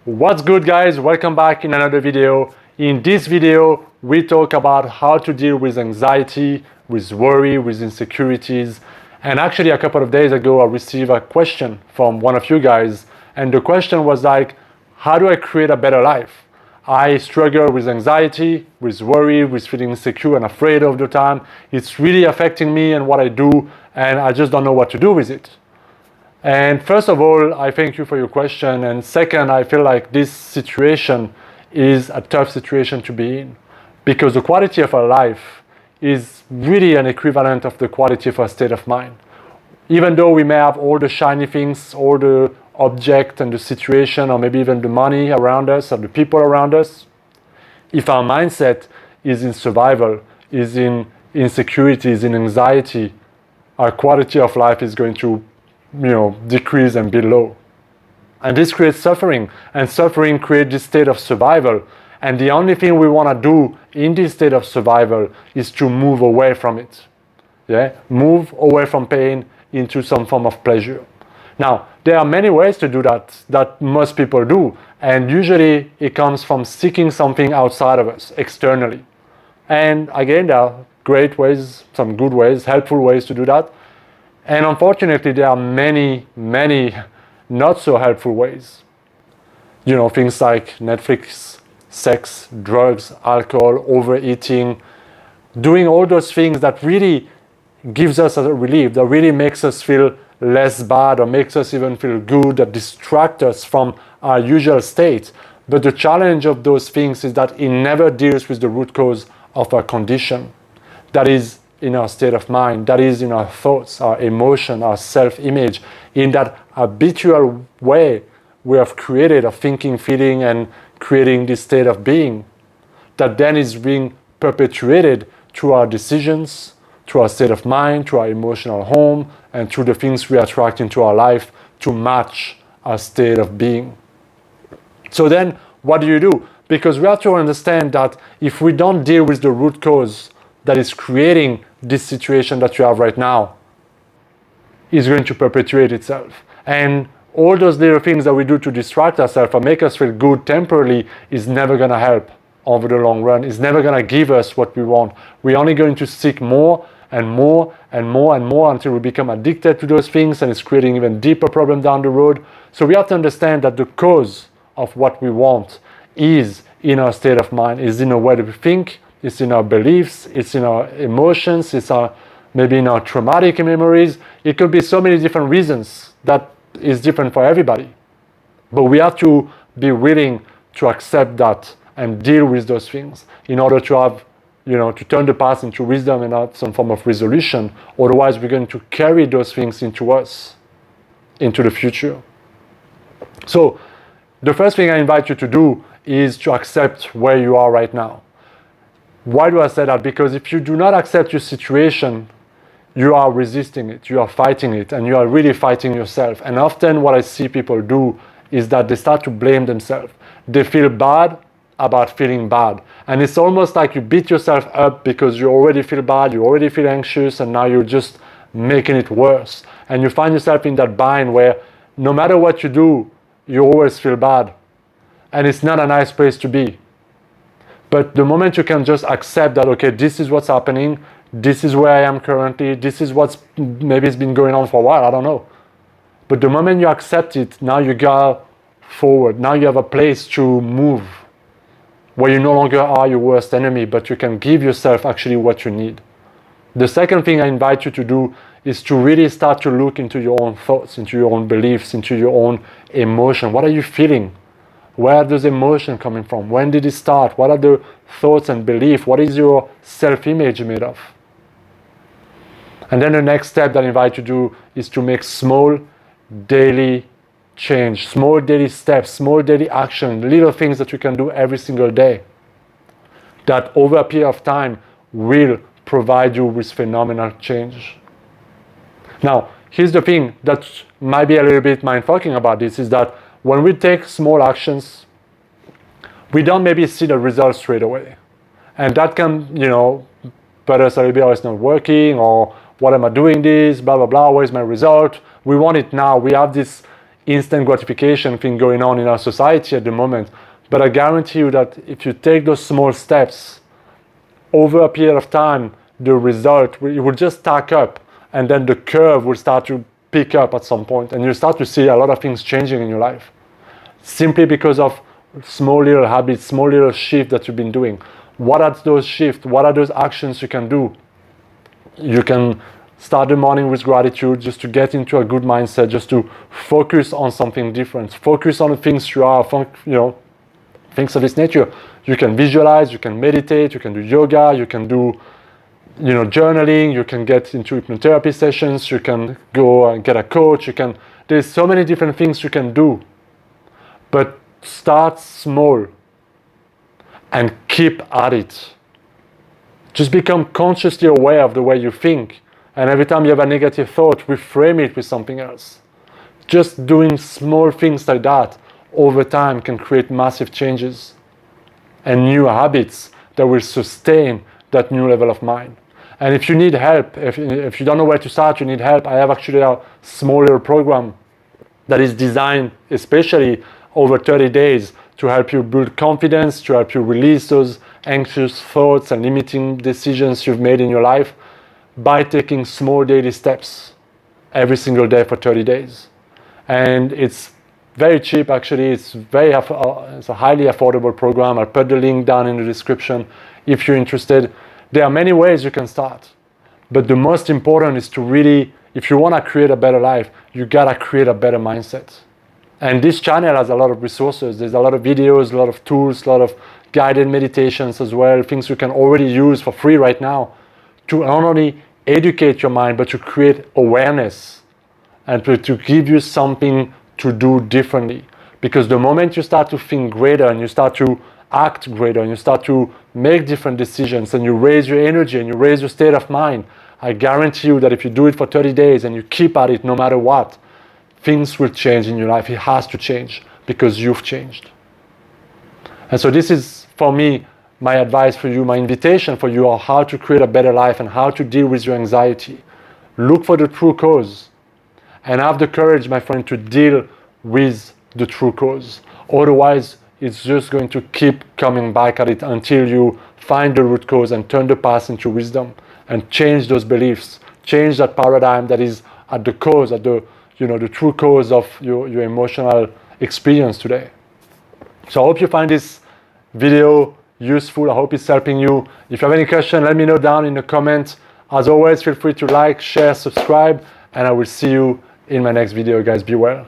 What's good, guys? Welcome back in another video. In this video, we talk about how to deal with anxiety, with worry, with insecurities. And actually, a couple of days ago, I received a question from one of you guys. And the question was like, how do I create a better life? I struggle with anxiety, with worry, with feeling insecure and afraid all the time. It's really affecting me and what I do, and I just don't know what to do with it. And first of all, I thank you for your question. And second, I feel like this situation is a tough situation to be in because the quality of our life is really an equivalent of the quality of our state of mind. Even though we may have all the shiny things, all the object and the situation, or maybe even the money around us or the people around us, if our mindset is in survival, is in insecurities, in anxiety, our quality of life is going to decrease and be low. And this creates suffering, and suffering creates this state of survival. And the only thing we want to do in this state of survival is to move away from it. Move away from pain into some form of pleasure. Now, there are many ways to do that most people do. And usually it comes from seeking something outside of us, externally. And again, there are great ways, some good ways, helpful ways to do that. And unfortunately, there are many not so helpful ways. Things like Netflix, sex, drugs, alcohol, overeating, doing all those things that really gives us a relief, that really makes us feel less bad or makes us even feel good, that distract us from our usual state. But the challenge of those things is that it never deals with the root cause of our condition. That is in our state of mind, that is in our thoughts, our emotion, our self-image, in that habitual way we have created of thinking, feeling, and creating this state of being that then is being perpetuated through our decisions, through our state of mind, through our emotional home, and through the things we attract into our life to match our state of being. So then, what do? Because we have to understand that if we don't deal with the root cause that is creating this situation that you have right now, is going to perpetuate itself. And all those little things that we do to distract ourselves or make us feel good temporarily is never going to help over the long run. It's never going to give us what we want. We're only going to seek more and more and more and more until we become addicted to those things, and it's creating even deeper problem down the road. So we have to understand that the cause of what we want is in our state of mind, is in the way that we think, it's in our beliefs, it's in our emotions, it's maybe in our traumatic memories. It could be so many different reasons that is different for everybody. But we have to be willing to accept that and deal with those things in order to have, to turn the past into wisdom and have some form of resolution. Otherwise, we're going to carry those things into us, into the future. So the first thing I invite you to do is to accept where you are right now. Why do I say that? Because if you do not accept your situation, you are resisting it, you are fighting it, and you are really fighting yourself. And often what I see people do is that they start to blame themselves. They feel bad about feeling bad. And it's almost like you beat yourself up because you already feel bad, you already feel anxious, and now you're just making it worse. And you find yourself in that bind where no matter what you do, you always feel bad. And it's not a nice place to be. But the moment you can just accept that, okay, this is what's happening, this is where I am currently, this is what's maybe it's been going on for a while, I don't know. But the moment you accept it, now you go forward. Now you have a place to move where you no longer are your worst enemy, but you can give yourself actually what you need. The second thing I invite you to do is to really start to look into your own thoughts, into your own beliefs, into your own emotion. What are you feeling? Where are those emotions coming from? When did it start? What are the thoughts and beliefs? What is your self-image made of? And then the next step that I invite you to do is to make small daily change, small daily steps, small daily action, little things that you can do every single day that over a period of time will provide you with phenomenal change. Now, here's the thing that might be a little bit mind-fucking about this is that when we take small actions, we don't maybe see the results straight away. And that can, put us a little bit, oh, it's not working, or what am I doing this, blah, blah, blah, where's my result? We want it now. We have this instant gratification thing going on in our society at the moment. But I guarantee you that if you take those small steps over a period of time, the result it will just stack up, and then the curve will start to pick up at some point, and you start to see a lot of things changing in your life simply because of small little habits, small little shifts that you've been doing. What are those shifts? What are those actions you can do? You can start the morning with gratitude, just to get into a good mindset, just to focus on something different, focus on the things you are, things of this nature. You can visualize, you can meditate, you can do yoga, you can do journaling, you can get into hypnotherapy sessions, you can go and get a coach, there's so many different things you can do. But start small and keep at it. Just become consciously aware of the way you think, and every time you have a negative thought, reframe it with something else. Just doing small things like that over time can create massive changes and new habits that will sustain that new level of mind. And if you need help, if you don't know where to start, you need help, I have actually a small little program that is designed especially over 30 days to help you build confidence, to help you release those anxious thoughts and limiting decisions you've made in your life by taking small daily steps every single day for 30 days. And it's very cheap, actually. It's a highly affordable program. I'll put the link down in the description if you're interested. There are many ways you can start, but the most important is to really, if you want to create a better life, you gotta create a better mindset. And this channel has a lot of resources. There's a lot of videos, a lot of tools, a lot of guided meditations as well, things you can already use for free right now to not only educate your mind, but to create awareness and to give you something to do differently. Because the moment you start to think greater and you start to act greater and you start to make different decisions and you raise your energy and you raise your state of mind, I guarantee you that if you do it for 30 days and you keep at it no matter what, things will change in your life. It has to change because you've changed. And so this is, for me, my advice for you, my invitation for you on how to create a better life and how to deal with your anxiety. Look for the true cause and have the courage, my friend, to deal with the true cause. Otherwise, it's just going to keep coming back at it until you find the root cause and turn the past into wisdom and change those beliefs, change that paradigm that is at the cause, at the true cause of your emotional experience today. So I hope you find this video useful. I hope it's helping you. If you have any question, let me know down in the comments. As always, feel free to like, share, subscribe, and I will see you in my next video, guys. Be well.